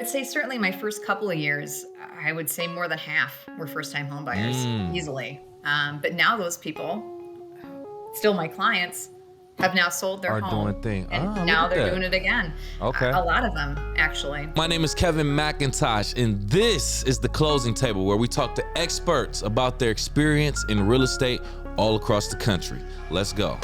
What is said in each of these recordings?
would say certainly my first couple of years, I would say more than half were first-time home buyers easily. But now those people, still my clients, have now sold their Are home doing thing. and Look now at they're that. doing it again. Okay. A lot of them, actually. My name is Kevin McIntosh, and this is The Closing Table, where we talk to experts about their experience in real estate all across the country. Let's go.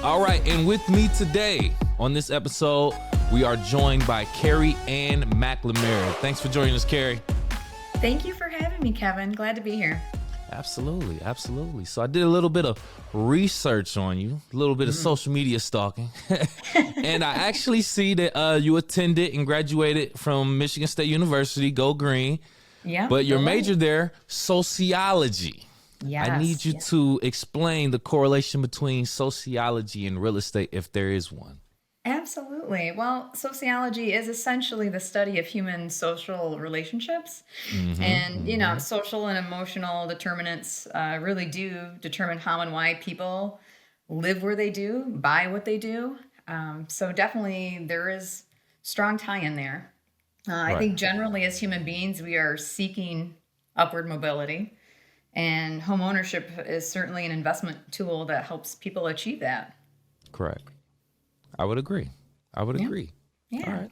All right, and with me today on this episode, we are joined by Carey Ann McLamara. Thanks for joining us, Carey. Thank you for having me, Kevin. Glad to be here. Absolutely, absolutely. So I did a little bit of research on you, a little bit of social media stalking, and I actually see that you attended and graduated from Michigan State University, go Green. Yeah. But your major there, sociology. Yes. I need you to explain the correlation between sociology and real estate, if there is one. Absolutely. Well, sociology is essentially the study of human social relationships. And, social and emotional determinants really do determine how and why people live where they do, buy what they do. So definitely there is strong tie in there. Right. I think generally as human beings, we are seeking upward mobility. And home ownership is certainly an investment tool that helps people achieve that. Correct. I would agree. Yeah. All right.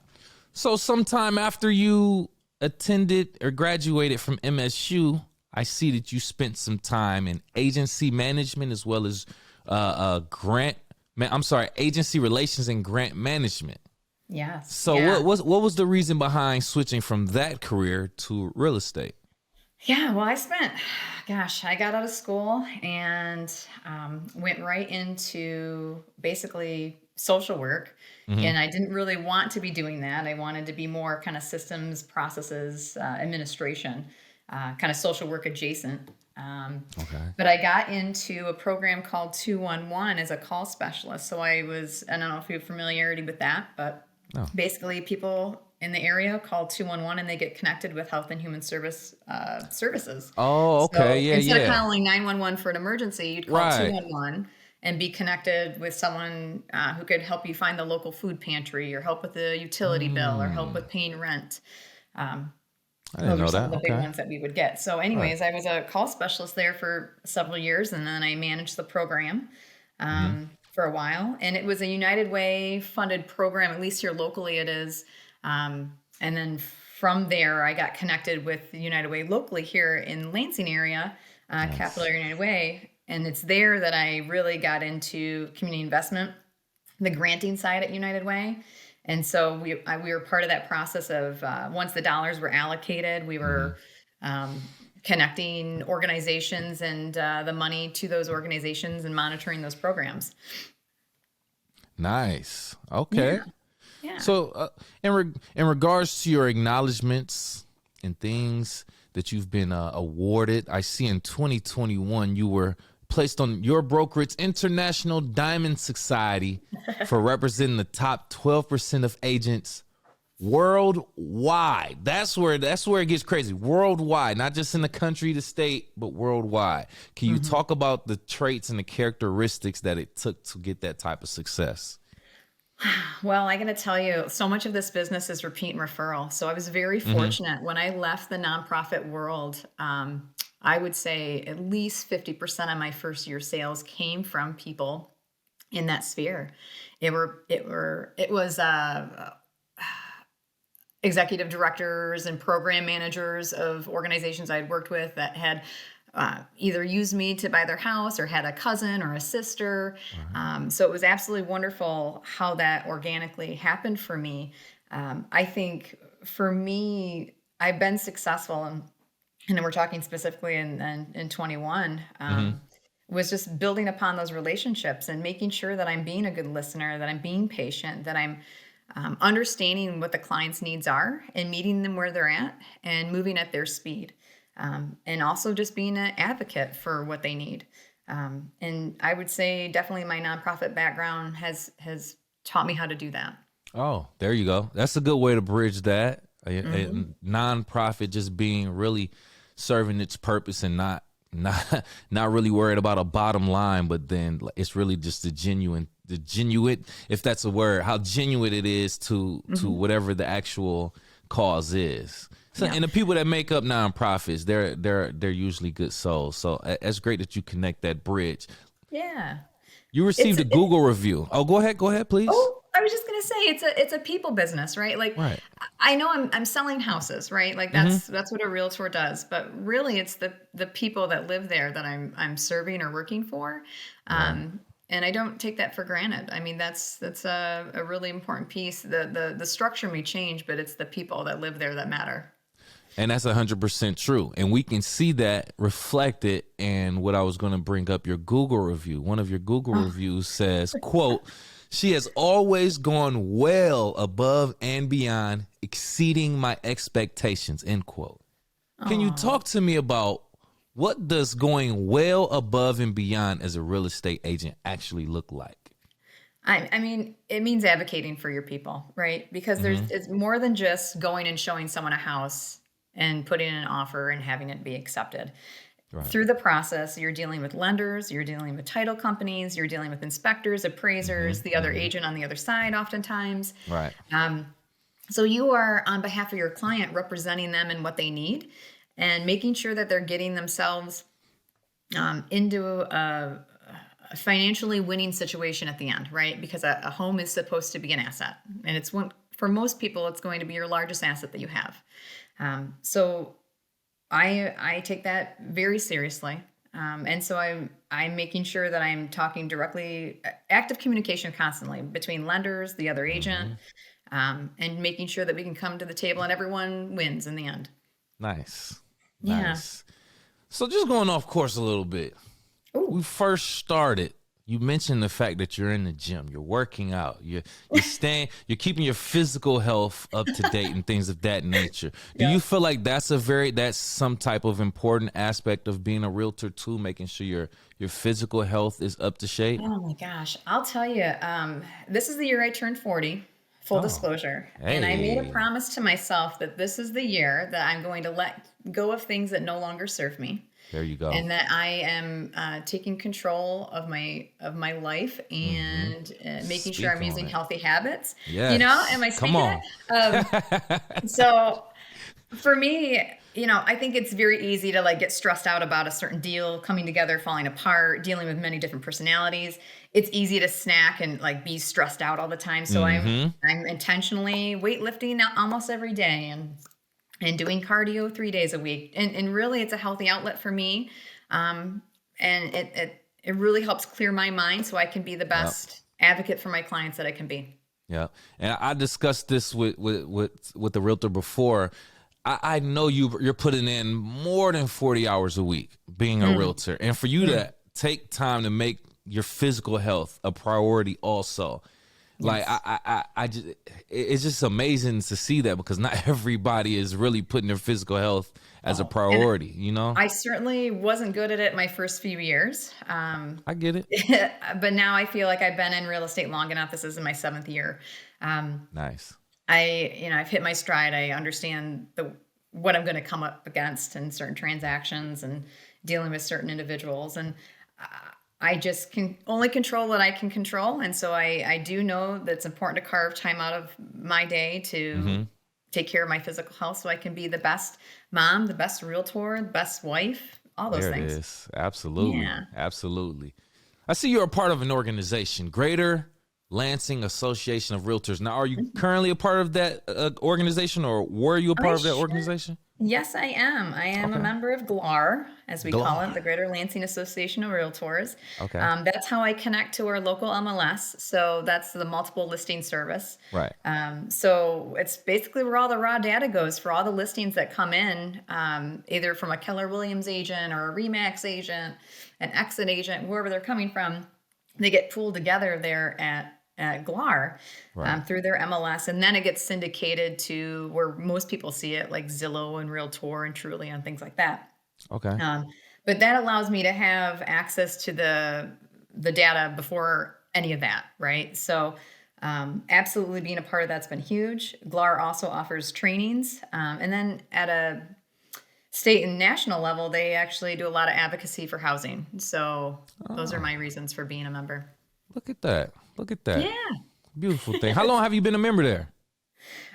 So sometime after you attended or graduated from MSU, I see that you spent some time in agency management as well as agency relations and grant management. Yes. So yeah. what was the reason behind switching from that career to real estate? Yeah, well, I got out of school and went right into basically social work. And I didn't really want to be doing that. I wanted to be more kind of systems, processes, administration, kind of social work adjacent. But I got into a program called 211 as a call specialist. So I don't know if you have familiarity with that, but basically people in the area call 211 and they get connected with health and human services. Oh, okay. So instead of calling 911 for an emergency, you'd call 211 and be connected with someone who could help you find the local food pantry or help with the utility bill or help with paying rent. I didn't know Some that. of the big ones that we would get. So anyways, I was a call specialist there for several years, and then I managed the program for a while. And it was a United Way funded program, at least here locally it is. And then from there, I got connected with United Way locally here in Lansing area, Capital United Way. And it's there that I really got into community investment, the granting side at United Way. And so we were part of that process of once the dollars were allocated, we were connecting organizations and the money to those organizations and monitoring those programs. Nice. Okay. Yeah. So in regards to your acknowledgments and things that you've been awarded, I see in 2021 you were placed on your brokerage International Diamond Society for representing the top 12% of agents worldwide. That's where it gets crazy. Worldwide, not just in the country, the state, but worldwide. Can you talk about the traits and the characteristics that it took to get that type of success? Well, I got to tell you, so much of this business is repeat and referral. So I was very fortunate when I left the nonprofit world. I would say at least 50% of my first year sales came from people in that sphere. It was executive directors and program managers of organizations I'd worked with that had either used me to buy their house or had a cousin or a sister. So it was absolutely wonderful how that organically happened for me. I think for me, I've been successful, and we're talking specifically in 21, was just building upon those relationships and making sure that I'm being a good listener, that I'm being patient, that I'm understanding what the client's needs are and meeting them where they're at and moving at their speed. And also just being an advocate for what they need. And I would say definitely my nonprofit background has taught me how to do that. Oh, there you go. That's a good way to bridge that. a nonprofit just being really serving its purpose and not really worried about a bottom line, but then it's really just the genuine, if that's a word, how genuine it is to whatever the actual cause is. So, Yeah. and the people that make up nonprofits, they're usually good souls. So it's great that you connect that bridge. Yeah. You received a Google review. Oh, go ahead, please. Oh, I was just gonna say it's a people business, right? Like Right. I know I'm selling houses, right? Like that's what a realtor does, but really it's the people that live there that I'm serving or working for. And I don't take that for granted. I mean, that's a really important piece. The structure may change, but it's the people that live there that matter. And that's 100% true. And we can see that reflected in what I was going to bring up, your Google review. One of your Google reviews says, quote, "She has always gone well above and beyond, exceeding my expectations," end quote. Can you talk to me about what does going well above and beyond as a real estate agent actually look like? I mean, it means advocating for your people, right? Because it's more than just going and showing someone a house and putting in an offer and having it be accepted. Right. Through the process, you're dealing with lenders, you're dealing with title companies, you're dealing with inspectors, appraisers, the other agent on the other side oftentimes. Right. So you are on behalf of your client representing them and what they need and making sure that they're getting themselves into a financially winning situation at the end, right? Because a home is supposed to be an asset. And it's for most people, it's going to be your largest asset that you have. So I take that very seriously. And so I'm making sure that I'm talking directly, active communication constantly between lenders, the other agent, and making sure that we can come to the table and everyone wins in the end. Nice. Yeah. Nice. So just going off course a little bit. Ooh. We first started, you mentioned the fact that you're in the gym, you're working out, you're keeping your physical health up to date and things of that nature. Do you feel like that's some type of important aspect of being a realtor too, making sure your physical health is up to shape? Oh my gosh. I'll tell you, this is the year I turned 40, full disclosure. And I made a Hey. promise to myself that this is the year that I'm going to let go of things that no longer serve me. There you go. And that I am taking control of my life and making sure I'm Speak on using it. healthy habits. Yes. You know, am I Come speaking on. it? So for me, I think it's very easy to like get stressed out about a certain deal coming together, falling apart, dealing with many different personalities. It's easy to snack and like be stressed out all the time. So I'm intentionally weightlifting almost every day and doing cardio 3 days a week. And really it's a healthy outlet for me. And it really helps clear my mind so I can be the best advocate for my clients that I can be. Yeah. And I discussed this with the realtor before. I know you're putting in more than 40 hours a week being a realtor. And for you to take time to make your physical health a priority also. Like I just, it's just amazing to see that because not everybody is really putting their physical health as a priority, I certainly wasn't good at it my first few years. I get it. But now I feel like I've been in real estate long enough. This is in my 7th year. Nice. I've hit my stride. I understand what I'm going to come up against in certain transactions and dealing with certain individuals. And I just can only control what I can control. And so I do know that it's important to carve time out of my day to take care of my physical health so I can be the best mom, the best realtor, the best wife, all those There things. it is. Absolutely. Yeah. Absolutely. I see you're a part of an organization, Greater Lansing Association of Realtors. Now, are you currently a part of that organization, or were you a part of that organization? Yes, I am. I am a member of GLAR, as we call it, the Greater Lansing Association of Realtors. Okay. That's how I connect to our local MLS. So that's the multiple listing service. Right. So it's basically where all the raw data goes for all the listings that come in, either from a Keller Williams agent or a Remax agent, an Exit agent, wherever they're coming from. They get pooled together there at GLAR through their MLS, and then it gets syndicated to where most people see it, like Zillow and Realtor and Trulia and things like that. Okay. But that allows me to have access to the data before any of that, right? So Absolutely being a part of that's been huge. GLAR also offers trainings. And then at a state and national level, they actually do a lot of advocacy for housing. So those are my reasons for being a member. Look at that. Look at that. Yeah. Beautiful thing. How long have you been a member there?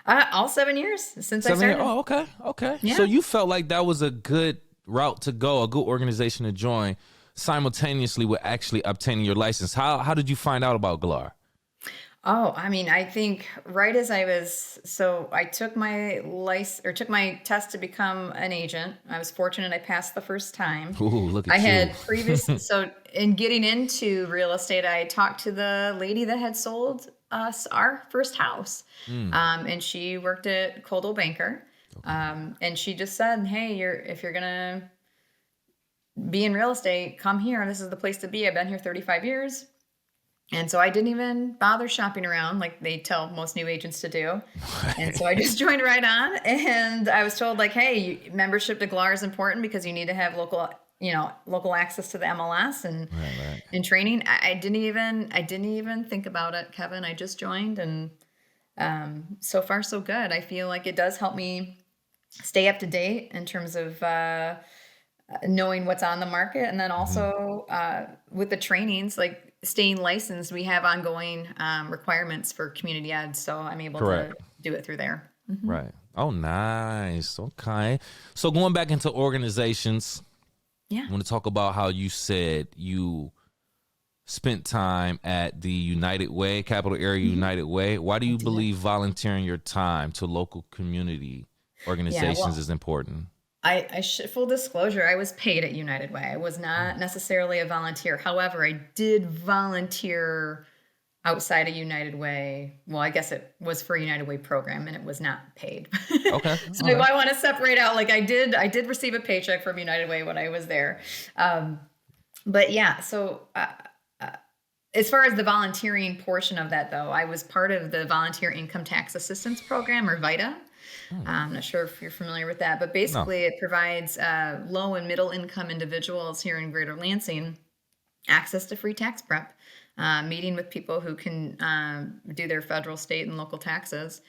All 7 years since I 7 years? started. Oh, okay. Okay. Yeah. So you felt like that was a good route to go, a good organization to join, simultaneously with actually obtaining your license. How did you find out about GLAR? Oh, I mean, I think right as I took my took my test to become an agent. I was fortunate I passed the first time. Ooh, look I at had you. so in getting into real estate, I talked to the lady that had sold us our first house. And she worked at Coldwell Banker. And she just said, "Hey, if you're gonna be in real estate, come here. This is the place to be. I've been here 35 years." And so I didn't even bother shopping around like they tell most new agents to do. And so I just joined right on. And I was told like, hey, membership to GLAR is important because you need to have local access to the MLS and Right. in training. I didn't even think about it, Kevin. I just joined, and so far so good. I feel like it does help me stay up to date in terms of knowing what's on the market. And then also with the trainings, like staying licensed, we have ongoing requirements for community ed. So I'm able Correct. to do it through there. Right. Oh, nice. Okay. So going back into organizations, Yeah. I want to talk about how you said you spent time at the United Way, Capital Area United Way. Why do you believe volunteering your time to local community organizations is important? Full disclosure, I was paid at United Way. I was not necessarily a volunteer. However, I did volunteer outside of United Way. Well, I guess it was for a United Way program and it was not paid. Okay. So All right. I want to separate out, like I did receive a paycheck from United Way when I was there. But yeah, so as far as the volunteering portion of that though, I was part of the Volunteer Income Tax Assistance Program, or VITA. I'm not sure if you're familiar with that, but basically it provides low and middle income individuals here in Greater Lansing access to free tax prep, meeting with people who can do their federal, state, and local taxes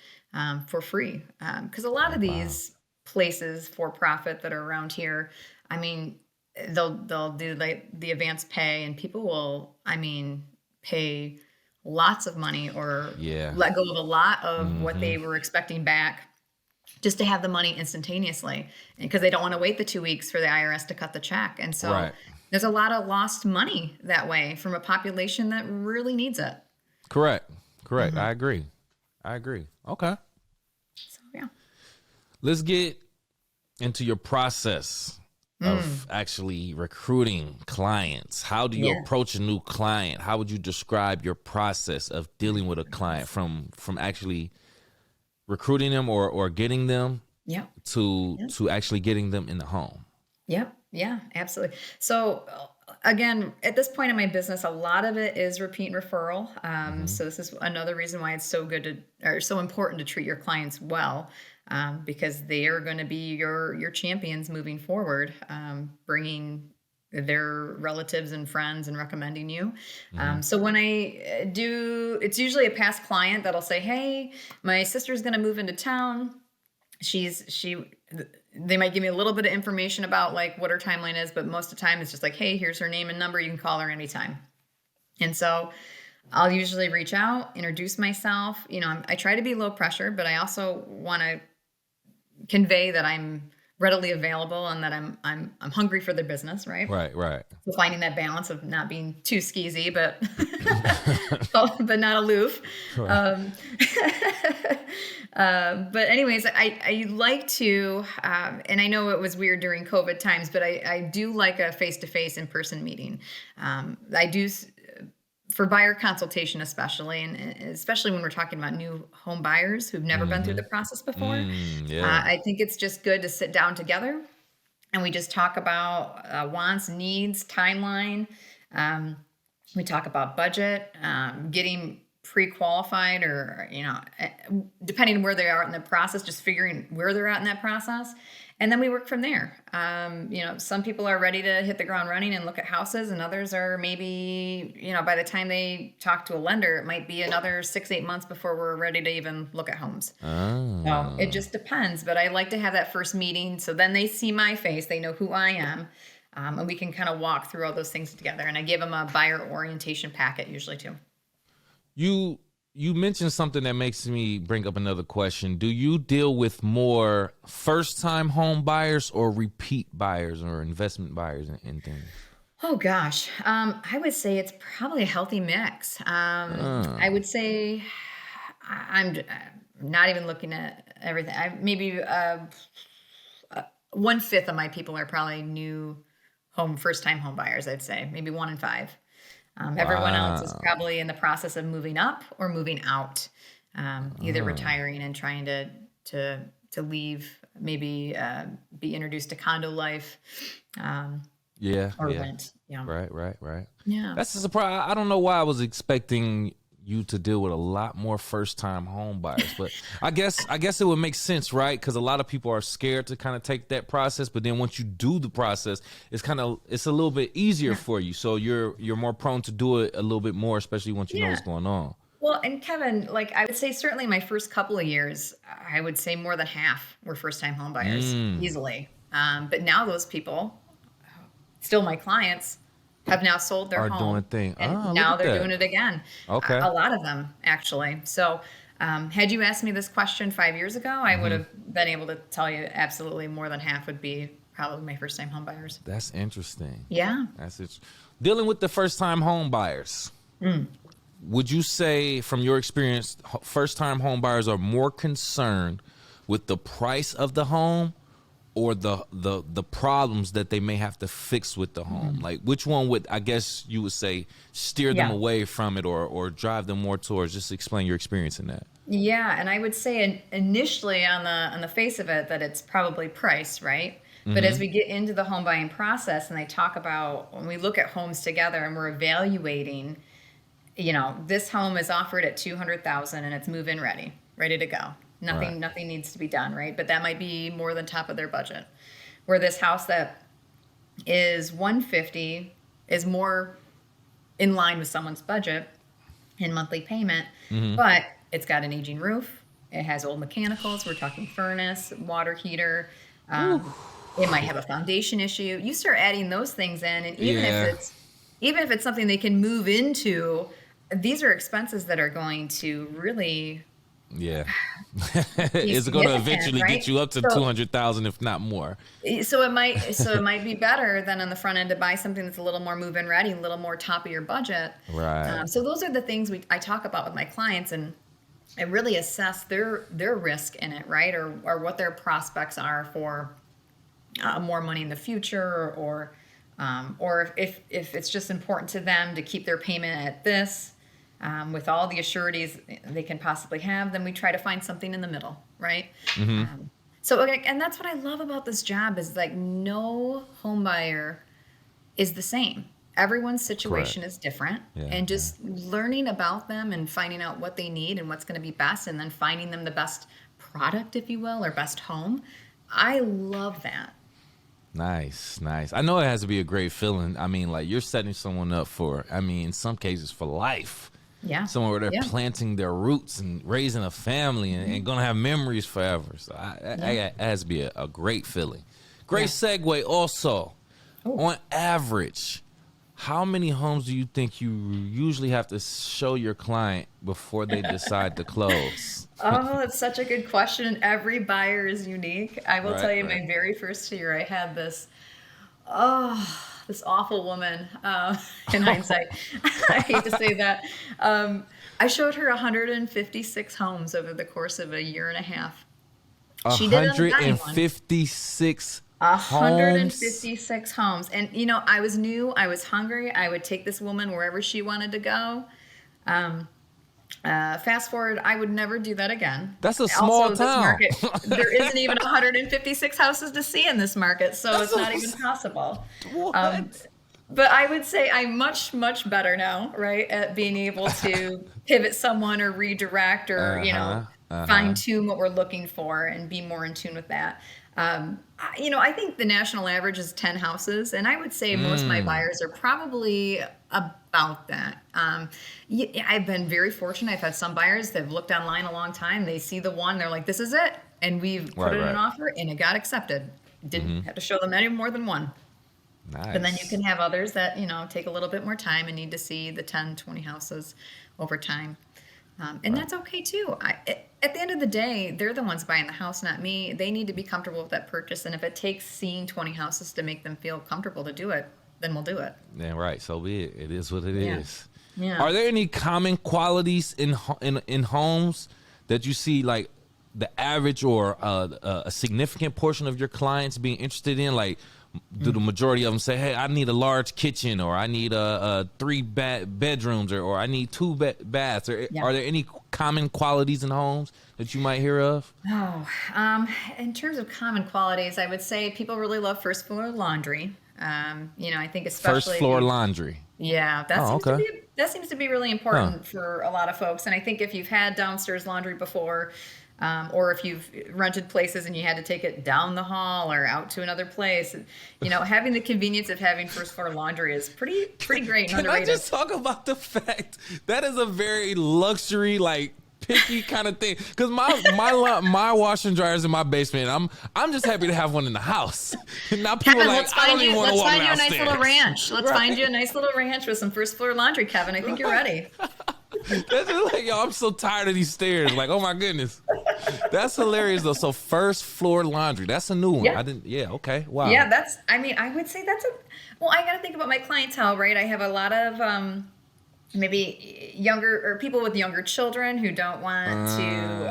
for free. Because a lot of these places for profit that are around here, I mean, they'll do like the advance pay, and people will, I mean, pay lots of money or let go of a lot of what they were expecting back just to have the money instantaneously, because they don't want to wait the 2 weeks for the IRS to cut the check. And so there's a lot of lost money that way from a population that really needs it. Correct. I agree. Okay. So, yeah. Let's get into your process of actually recruiting clients. How do you approach a new client? How would you describe your process of dealing with a client from actually recruiting them or getting them to actually getting them in the home? Yep. Yeah, absolutely. So again, at this point in my business, a lot of it is repeat and referral. So this is another reason why it's so so important to treat your clients well, because they are going to be your champions moving forward, bringing their relatives and friends and recommending you. So when I do, it's usually a past client that'll say, "Hey, my sister's going to move into town. They might give me a little bit of information about like what her timeline is, but most of the time it's just like, hey, here's her name and number. You can call her anytime." And so I'll usually reach out, introduce myself. I try to be low pressure, but I also want to convey that I'm readily available and that I'm hungry for their business, right? Right. So finding that balance of not being too skeezy, but but not aloof. But anyways, I like to, and I know it was weird during COVID times, but I do like a face-to-face in-person meeting. I do for buyer consultation, especially, and especially when we're talking about new home buyers who've never been through the process before. I think it's just good to sit down together and we just talk about wants, needs, timeline. We talk about budget, getting pre-qualified or, depending on where they are in the process, just figuring where they're at in that process. And then we work from there. Some people are ready to hit the ground running and look at houses, and others are maybe, by the time they talk to a lender, it might be another 6-8 months before we're ready to even look at homes. So it just depends. But I like to have that first meeting. So then they see my face, they know who I am. And we can kind of walk through all those things together. And I give them a buyer orientation packet usually too. You mentioned something that makes me bring up another question. Do you deal with more first-time home buyers or repeat buyers or investment buyers and things? Oh gosh, I would say it's probably a healthy mix. I would say I'm not even looking at everything. Maybe 1/5 of my people are probably first-time home buyers. I'd say maybe 1 in 5. Everyone else is probably in the process of moving up or moving out, either retiring and trying to leave, maybe be introduced to condo life, or rent. Yeah. Right. Yeah. That's a surprise. I don't know why I was expecting you to deal with a lot more first-time home buyers, but I guess it would make sense, right? Because a lot of people are scared to kind of take that process, but then once you do the process, it's a little bit easier for you. So you're more prone to do it a little bit more, especially once you know what's going on. Well, and Kevin, I would say certainly my first couple of years, I would say more than half were first-time home buyers easily. But now those people, still my clients, have now sold their home doing and now they're doing it again. Okay. A lot of them actually. So had you asked me this question 5 years ago, I would have been able to tell you absolutely more than half would be probably my first time home buyers. That's interesting. Yeah. That's it. Dealing with the first time home buyers. Would you say from your experience, first time home buyers are more concerned with the price of the home or the problems that they may have to fix with the home? Like which one would, I guess you would say, steer them away from it or drive them more towards? Just explain your experience in that. Yeah, and I would say initially on the face of it that it's probably price, right? But as we get into the home buying process and they talk about when we look at homes together and we're evaluating, this home is offered at $200,000 and it's move-in ready to go. Nothing needs to be done, right? But that might be more than top of their budget. Where this house that is $150 is more in line with someone's budget in monthly payment, but it's got an aging roof. It has old mechanicals. We're talking furnace, water heater. It might have a foundation issue. You start adding those things in, and even if it's something they can move into, these are expenses that are going to really it's going to eventually get you up to 200,000 if not more. So it might be better than on the front end to buy something that's a little more move-in ready, a little more top of your budget. Right. So those are the things I talk about with my clients, and I really assess their risk in it, right, or what their prospects are for more money in the future, or if it's just important to them to keep their payment at this. With all the assurities they can possibly have, then we try to find something in the middle, right? And that's what I love about this job is no home buyer is the same. Everyone's situation is different, and just learning about them and finding out what they need and what's going to be best, and then finding them the best product, if you will, or best home. I love that. Nice. I know it has to be a great feeling. I mean, you're setting someone up for, in some cases for life. Yeah. Somewhere where they're planting their roots and raising a family and going to have memories forever. So it has to be a great feeling. Great segue also. On average, how many homes do you think you usually have to show your client before they decide to close? Oh, that's such a good question. Every buyer is unique. I will tell you, my very first year, I had this awful woman, in hindsight. I hate to say that. I showed her 156 homes over the course of a year and a half. She did 156 156 homes. And, I was new. I was hungry. I would take this woman wherever she wanted to go. Fast forward, I would never do that again. That's a small town. This market, there isn't even 156 houses to see in this market, so it's not even possible. What? But I would say I'm much, much better now, right, at being able to pivot someone or redirect or, fine tune what we're looking for and be more in tune with that. I think the national average is 10 houses, and I would say most of my buyers are probably about that. I've been very fortunate. I've had some buyers that have looked online a long time. They see the one, they're like, this is it. And we've put it in an offer, and it got accepted. Didn't have to show them any more than one. Nice. But then you can have others that, take a little bit more time and need to see the 10, 20 houses over time. And that's okay too. At the end of the day, they're the ones buying the house, not me. They need to be comfortable with that purchase. And if it takes seeing 20 houses to make them feel comfortable to do it, then we'll do it. Yeah, right. So be it. It is what it is. Yeah. Are there any common qualities in homes that you see, like the average or a significant portion of your clients being interested in? Like, do the majority of them say, hey, I need a large kitchen, or I need a 3 bedrooms, or I need 2 baths? Or are there any common qualities in homes that you might hear of? In terms of common qualities, I would say people really love first floor laundry. I think especially First floor laundry. Yeah, that seems to be really important for a lot of folks. And I think if you've had downstairs laundry before, or if you've rented places and you had to take it down the hall or out to another place, having the convenience of having first floor laundry is pretty great and underrated. Can I just talk about the fact that is a very luxury, like, picky kind of thing? Because my washer and dryer is in my basement. I'm just happy to have one in the house. Now people Kevin, are like, I don't even want to walk downstairs. Let's find you a nice little ranch. Let's find you a nice little ranch with some first floor laundry, Kevin. I think you're ready. That's just like, I'm so tired of these stairs. Like, oh my goodness. That's hilarious though. So first floor laundry, that's a new one. Okay. Wow. Yeah, I would say I got to think about my clientele, right? I have a lot of maybe younger or people with younger children who don't want to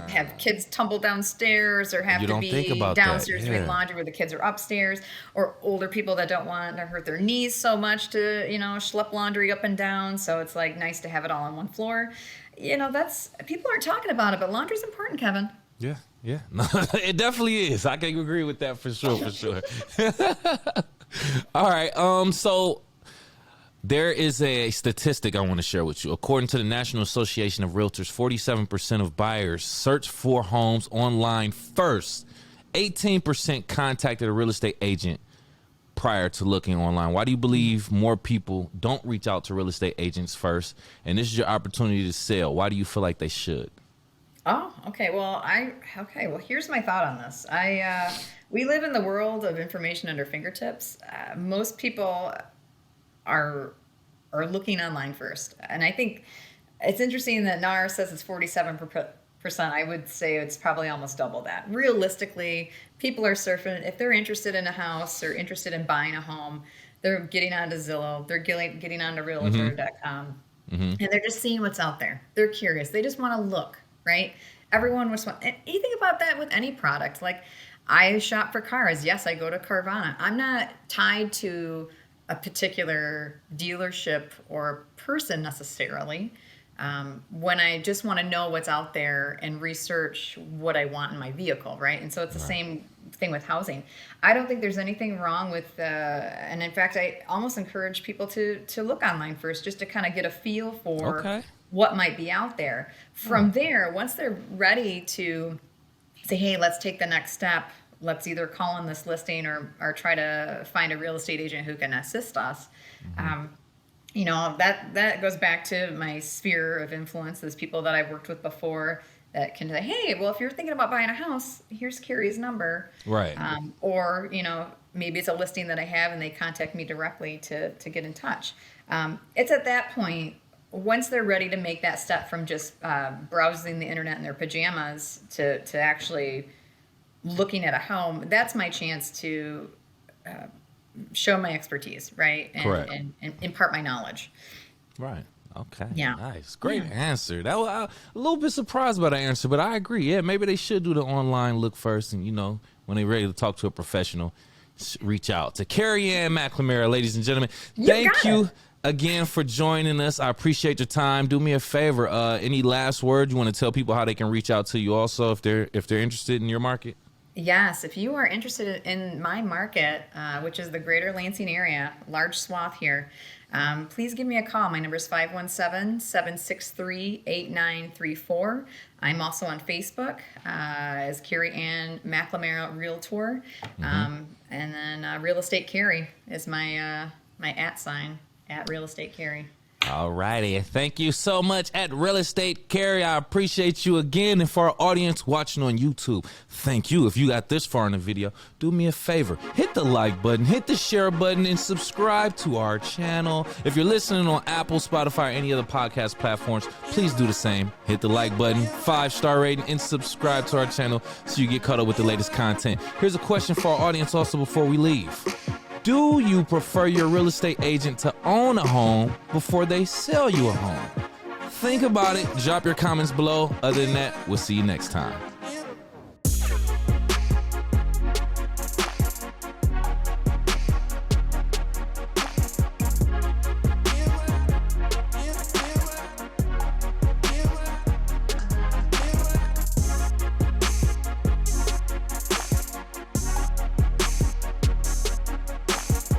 have kids tumble downstairs or have to be downstairs doing laundry where the kids are upstairs, or older people that don't want to hurt their knees so much to, schlep laundry up and down. So it's like nice to have it all on one floor. People aren't talking about it, but laundry's important, Kevin. Yeah. No, it definitely is. I can agree with that for sure. All right. So there is a statistic I want to share with you. According to the National Association of Realtors, 47% of buyers search for homes online first. 18% contacted a real estate agent prior to looking online. Why do you believe more people don't reach out to real estate agents first? And this is your opportunity to sell. Why do you feel like they should? Oh, okay. Well, here's my thought on this. We live in the world of information at our fingertips. Most people are looking online first. And I think it's interesting that NAR says it's 47%. I would say it's probably almost double that. Realistically, people are surfing. If they're interested in a house or interested in buying a home, they're getting onto Zillow, they're getting onto Realtor.com, and they're just seeing what's out there. They're curious. They just want to look, right? Everyone was, and you think about that with any product. Like, I shop for cars. Yes, I go to Carvana. I'm not tied to a particular dealership or person necessarily. When I just want to know what's out there and research what I want in my vehicle, right? And so it's the same thing with housing. I don't think there's anything wrong with, and in fact, I almost encourage people to look online first, just to kind of get a feel for what might be out there. From there, once they're ready to say, hey, let's take the next step, let's either call on this listing or try to find a real estate agent who can assist us. That goes back to my sphere of influence, those people that I've worked with before that can say, hey, well, if you're thinking about buying a house, here's Carey's number. Right. Or, maybe it's a listing that I have and they contact me directly to get in touch. It's at that point, once they're ready to make that step from just browsing the internet in their pajamas to actually looking at a home, that's my chance to show my expertise, right? And impart my knowledge. Right. Okay. Yeah. Nice. Great answer. That was a little bit surprised by the answer, but I agree. Yeah, maybe they should do the online look first, and when they're ready to talk to a professional, reach out to Carey Ann McLamara, ladies and gentlemen. Thank you again for joining us. I appreciate your time. Do me a favor. Any last words you want to tell people how they can reach out to you also if they're interested in your market? Yes, if you are interested in my market, which is the greater Lansing area, large swath here, please give me a call. My number is 517-763-8934. I'm also on Facebook as Carey Ann McLamara Realtor. And then Real Estate Carey is my my @ sign, at Real Estate Carey. All righty. Thank you so much at Real Estate Carey. I appreciate you again. And for our audience watching on YouTube, thank you. If you got this far in the video, do me a favor. Hit the like button, hit the share button, and subscribe to our channel. If you're listening on Apple, Spotify, or any other podcast platforms, please do the same. Hit the like button, 5-star rating, and subscribe to our channel so you get caught up with the latest content. Here's a question for our audience also before we leave. Do you prefer your real estate agent to own a home before they sell you a home? Think about it. Drop your comments below. Other than that, we'll see you next time.